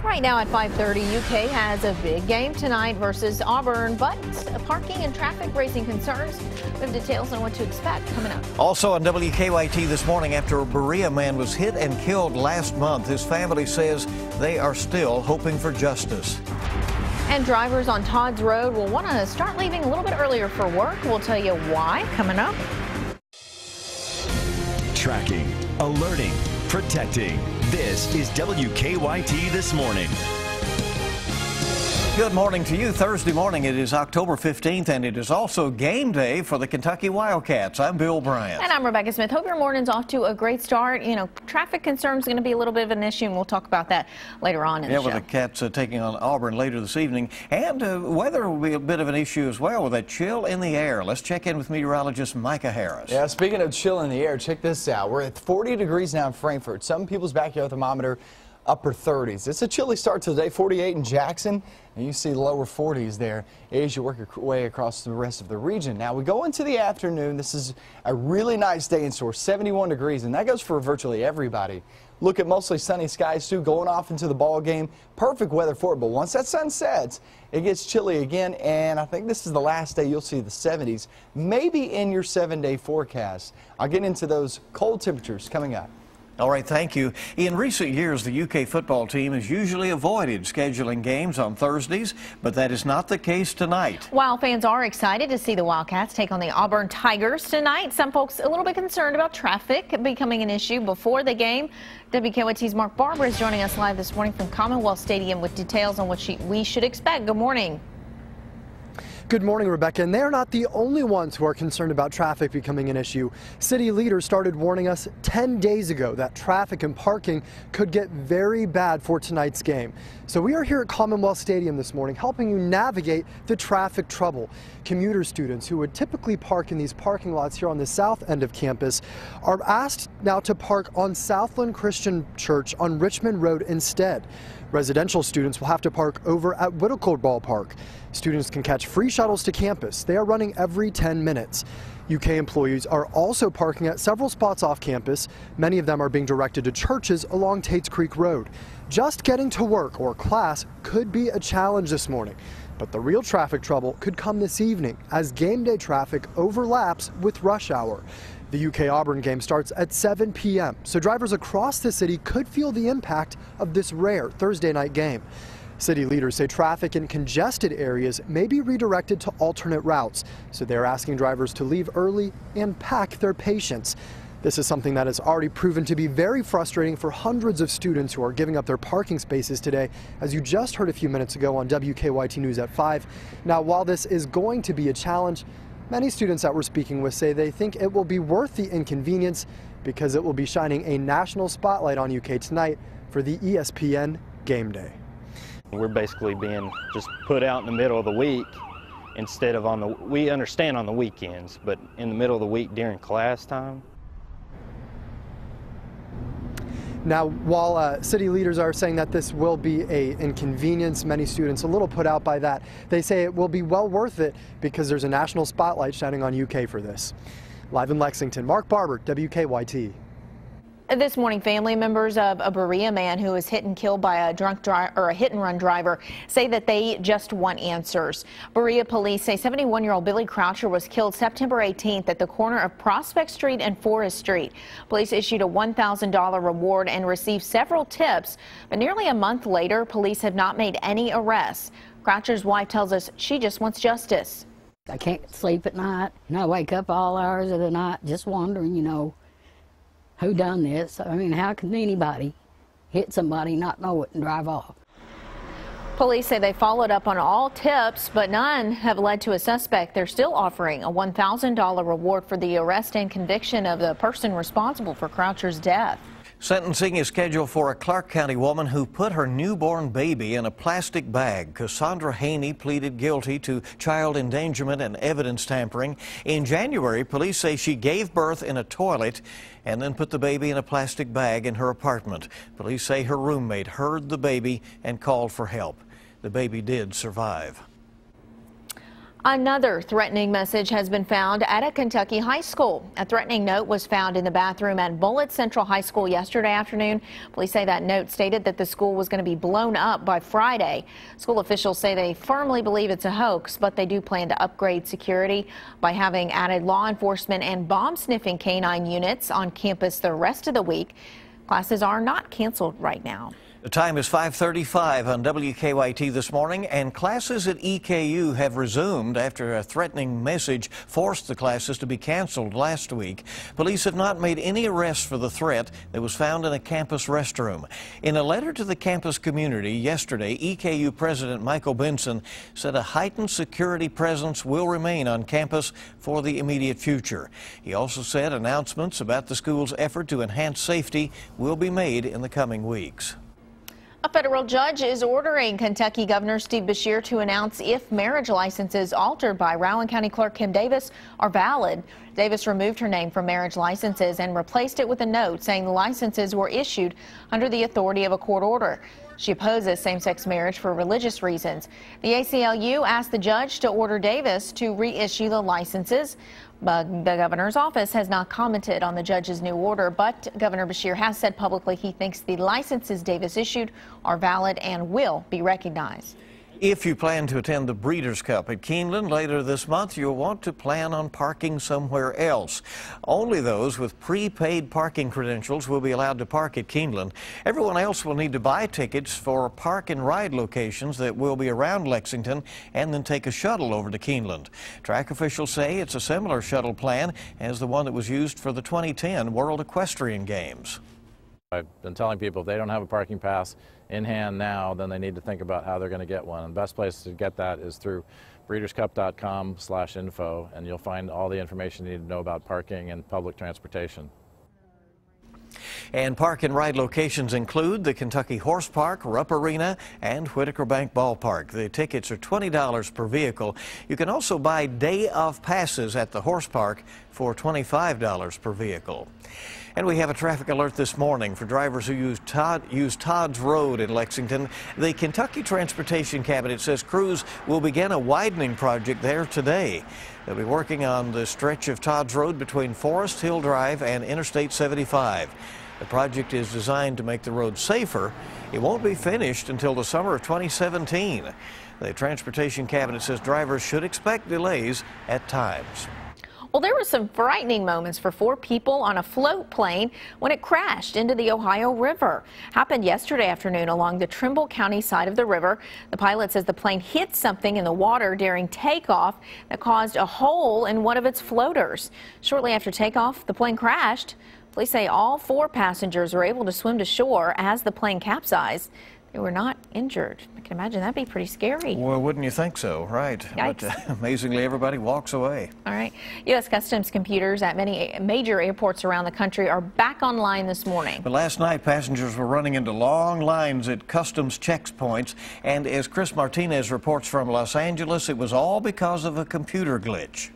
Right now at 5:30, UK has a big game tonight versus Auburn, but parking and traffic raising concerns. We have details on what to expect coming up. Also on WKYT this morning, after a Berea man was hit and killed last month, his family says they are still hoping for justice. And drivers on Todd's Road will want to start leaving a little bit earlier for work. We'll tell you why coming up. Tracking, alerting, protecting. This is WKYT This Morning. Good morning to you. Thursday morning, it is October 15th, and it is also game day for the Kentucky Wildcats. I'm Bill Bryant. And I'm Rebecca Smith. Hope your morning's off to a great start. You know, traffic concerns going to be a little bit of an issue, and we'll talk about that later on in the show. Yeah, with the Cats taking on Auburn later this evening. And weather will be a bit of an issue as well with that chill in the air. Let's check in with meteorologist Micah Harris. Yeah, speaking of chill in the air, check this out. We're at 40 degrees now in Frankfort. Some people's backyard thermometer upper 30s. It's a chilly start to the day. 48 in Jackson, and you see lower 40s there as you work your way across the rest of the region. Now we go into the afternoon. This is a really nice day in store, 71 degrees, and that goes for virtually everybody. Look at mostly sunny skies too, going off into the ball game. Perfect weather for it, but once that sun sets, it gets chilly again, and I think this is the last day you'll see the 70s, maybe in your 7-day forecast. I'll get into those cold temperatures coming up. All right, thank you. In recent years, the UK football team has usually avoided scheduling games on Thursdays, but that is not the case tonight. While fans are excited to see the Wildcats take on the Auburn Tigers tonight, some folks a little bit concerned about traffic becoming an issue before the game. WKYT's Mark Barber is joining us live this morning from Commonwealth Stadium with details on what we should expect. Good morning. Good morning, Rebecca. And they're not the only ones who are concerned about traffic becoming an issue. City leaders started warning us 10 days ago that traffic and parking could get very bad for tonight's game. So we are here at Commonwealth Stadium this morning helping you navigate the traffic trouble. Commuter students who would typically park in these parking lots here on the south end of campus are asked now to park on Southland Christian Church on Richmond Road instead. Residential students will have to park over at Whittaker Ballpark. Students can catch free shuttles to campus. They are running every 10 minutes. UK employees are also parking at several spots off campus. Many of them are being directed to churches along Tates Creek Road. Just getting to work or class could be a challenge this morning. But the real traffic trouble could come this evening as game day traffic overlaps with rush hour. The UK Auburn game starts at 7 p.m., so drivers across the city could feel the impact of this rare Thursday night game. City leaders say traffic in congested areas may be redirected to alternate routes, so they're asking drivers to leave early and pack their patience. This is something that has already proven to be very frustrating for hundreds of students who are giving up their parking spaces today, as you just heard a few minutes ago on WKYT News at 5. Now, while this is going to be a challenge, many students that we're speaking with say they think it will be worth the inconvenience because it will be shining a national spotlight on UK tonight for the ESPN game day. We're basically being just put out in the middle of the week instead of we understand on the weekends, but in the middle of the week during class time. Now, while city leaders are saying that this will be an inconvenience, many students a little put out by that. They say it will be well worth it because there's a national spotlight shining on UK for this. Live in Lexington, Mark Barber, WKYT. This morning, family members of a Berea man who was hit and killed by a hit-and-run driver say that they just want answers. Berea police say 71-year-old Billy Croucher was killed September 18th at the corner of Prospect Street and Forest Street. Police issued a $1,000 reward and received several tips, but nearly a month later, police have not made any arrests. Croucher's wife tells us she just wants justice. I can't sleep at night, and I wake up all hours of the night just wondering, who done this? I mean, how can anybody hit somebody, not know it, and drive off? Police say they followed up on all tips, but none have led to a suspect. They're still offering a $1,000 reward for the arrest and conviction of the person responsible for Croucher's death. Sentencing is scheduled for a Clark County woman who put her newborn baby in a plastic bag. Cassandra Haney pleaded guilty to child endangerment and evidence tampering. In January, police say she gave birth in a toilet and then put the baby in a plastic bag in her apartment. Police say her roommate heard the baby and called for help. The baby did survive. Another threatening message has been found at a Kentucky high school. A threatening note was found in the bathroom at Bullitt Central High School yesterday afternoon. Police say that note stated that the school was going to be blown up by Friday. School officials say they firmly believe it's a hoax, but they do plan to upgrade security by having added law enforcement and bomb-sniffing canine units on campus the rest of the week. Classes are not canceled right now. The time is 5:35 on WKYT this morning, and classes at EKU have resumed after a threatening message forced the classes to be canceled last week. Police have not made any arrests for the threat that was found in a campus restroom. In a letter to the campus community yesterday, EKU President Michael Benson said a heightened security presence will remain on campus for the immediate future. He also said announcements about the school's effort to enhance safety will be made in the coming weeks. A federal judge is ordering Kentucky Governor Steve Beshear to announce if marriage licenses altered by Rowan County Clerk Kim Davis are valid. Davis removed her name from marriage licenses and replaced it with a note saying the licenses were issued under the authority of a court order. She opposes same-sex marriage for religious reasons. The ACLU asked the judge to order Davis to reissue the licenses. But the governor's office has not commented on the judge's new order, but Governor Beshear has said publicly he thinks the licenses Davis issued are valid and will be recognized. If you plan to attend the Breeders' Cup at Keeneland later this month, you'll want to plan on parking somewhere else. Only those with prepaid parking credentials will be allowed to park at Keeneland. Everyone else will need to buy tickets for park and ride locations that will be around Lexington and then take a shuttle over to Keeneland. Track officials say it's a similar shuttle plan as the one that was used for the 2010 World Equestrian Games. I've been telling people if they don't have a parking pass in hand now, then they need to think about how they're going to get one. And the best place to get that is through breederscup.com/info, and you'll find all the information you need to know about parking and public transportation. And park and ride locations include the Kentucky Horse Park, Rupp Arena, and Whitaker Bank Ballpark. The tickets are $20 per vehicle. You can also buy day of passes at the Horse Park for $25 per vehicle. And we have a traffic alert this morning for drivers who use Todd's Road in Lexington. The Kentucky Transportation Cabinet says crews will begin a widening project there today. They'll be working on the stretch of Todd's Road between Forest Hill Drive and Interstate 75. The project is designed to make the road safer. It won't be finished until the summer of 2017. The Transportation Cabinet says drivers should expect delays at times. Well, there were some frightening moments for 4 people on a float plane when it crashed into the Ohio River. Happened yesterday afternoon along the Trimble County side of the river. The pilot says the plane hit something in the water during takeoff that caused a hole in one of its floaters. Shortly after takeoff, the plane crashed. Police say all 4 passengers were able to swim to shore as the plane capsized. They were not injured. I can imagine that'd be pretty scary. Well, wouldn't you think so, right? Yikes. But amazingly, everybody walks away. All right. U.S. Customs computers at many major airports around the country are back online this morning. But last night, passengers were running into long lines at customs checkpoints. And as Chris Martinez reports from Los Angeles, it was all because of a computer glitch.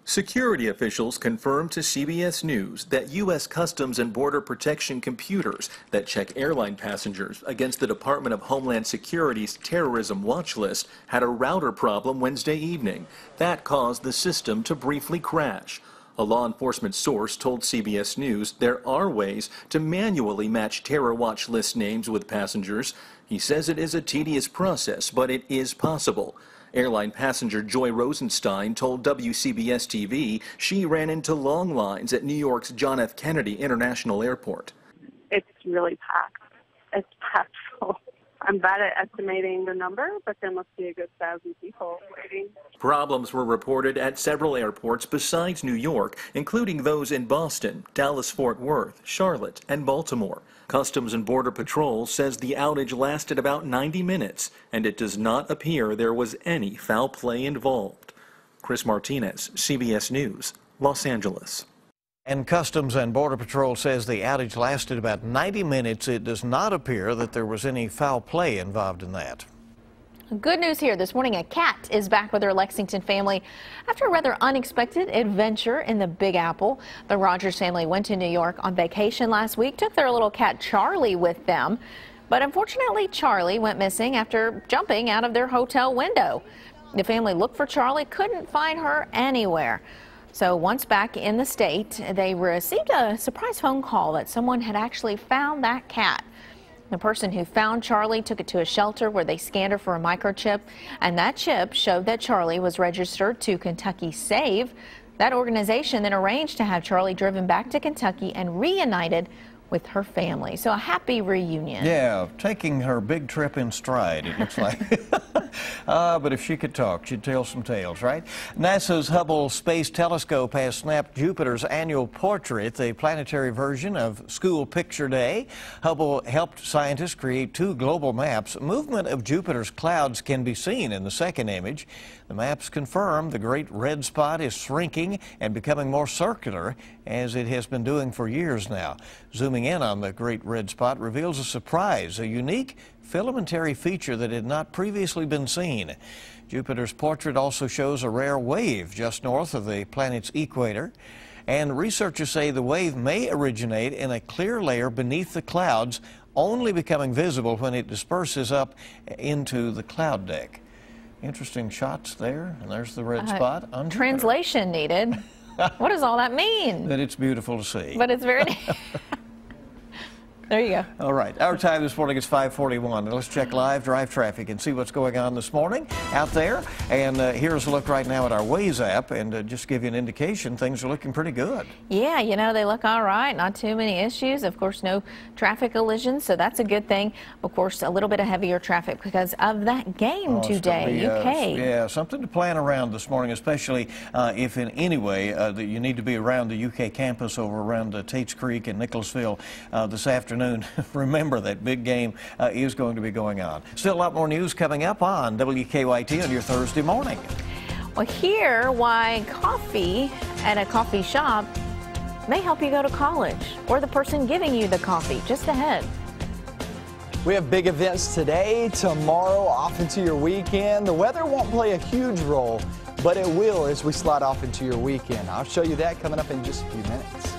Security officials confirmed to CBS News that U.S. Customs and Border Protection computers that check airline passengers against the Department of Homeland Security's terrorism watch list had a router problem Wednesday evening. That caused the system to briefly crash. A law enforcement source told CBS News there are ways to manually match terror watch list names with passengers. He says it is a tedious process, but it is possible. Airline passenger Joy Rosenstein told WCBS-TV she ran into long lines at New York's John F. Kennedy International Airport. It's really packed. It's packed full. I'm bad at estimating the number, but there must be a good 1,000 people waiting. Problems were reported at several airports besides New York, including those in Boston, Dallas-Fort Worth, Charlotte, and Baltimore. Customs and Border Patrol says the outage lasted about 90 minutes, and it does not appear there was any foul play involved. Chris Martinez, CBS News, Los Angeles. And Customs and Border Patrol says the outage lasted about 90 minutes. It does not appear that there was any foul play involved in that. Good news here this morning. A cat is back with her Lexington family after a rather unexpected adventure in the Big Apple. The Rogers family went to New York on vacation last week, took their little cat Charlie with them. But unfortunately, Charlie went missing after jumping out of their hotel window. The family looked for Charlie, couldn't find her anywhere. So once back in the state, they received a surprise phone call that someone had actually found that cat. The person who found Charlie took it to a shelter where they scanned her for a microchip, and that chip showed that Charlie was registered to Kentucky Save. That organization then arranged to have Charlie driven back to Kentucky and reunited with her family. So a happy reunion. Yeah, taking her big trip in stride, it looks like. But if she could talk, she'd tell some tales, right? NASA's Hubble Space Telescope has snapped Jupiter's annual portrait, the planetary version of School Picture Day. Hubble helped scientists create 2 global maps. Movement of Jupiter's clouds can be seen in the second image. The maps confirm the Great Red Spot is shrinking and becoming more circular, as it has been doing for years now. Zooming in on the Great Red Spot reveals a surprise, a unique filamentary feature that had not previously been seen. Jupiter's portrait also shows a rare wave just north of the planet's equator, and researchers say the wave may originate in a clear layer beneath the clouds, only becoming visible when it disperses up into the cloud deck. Interesting shots there, and there's the red spot on Jupiter. Translation needed. What does all that mean? That it's beautiful to see. But it's very... There you go. All right, our time this morning is 5:41. And let's check live drive traffic and see what's going on this morning out there. And here's a look right now at our Waze app, and just give you an indication, things are looking pretty good. Yeah, you know, they look all right. Not too many issues. Of course, no traffic collisions, so that's a good thing. Of course, a little bit of heavier traffic because of that game today, UK. Yeah, something to plan around this morning, especially if in any way that you need to be around the UK campus over around Tates Creek and Nicholasville this afternoon. Remember that big game is going to be going on. Still a lot more news coming up on WKYT on your Thursday morning. Well, hear why coffee at a coffee shop may help you go to college, or the person giving you the coffee, just ahead. We have big events today, tomorrow, off into your weekend. The weather won't play a huge role, but it will as we slide off into your weekend. I'll show you that coming up in just a few minutes.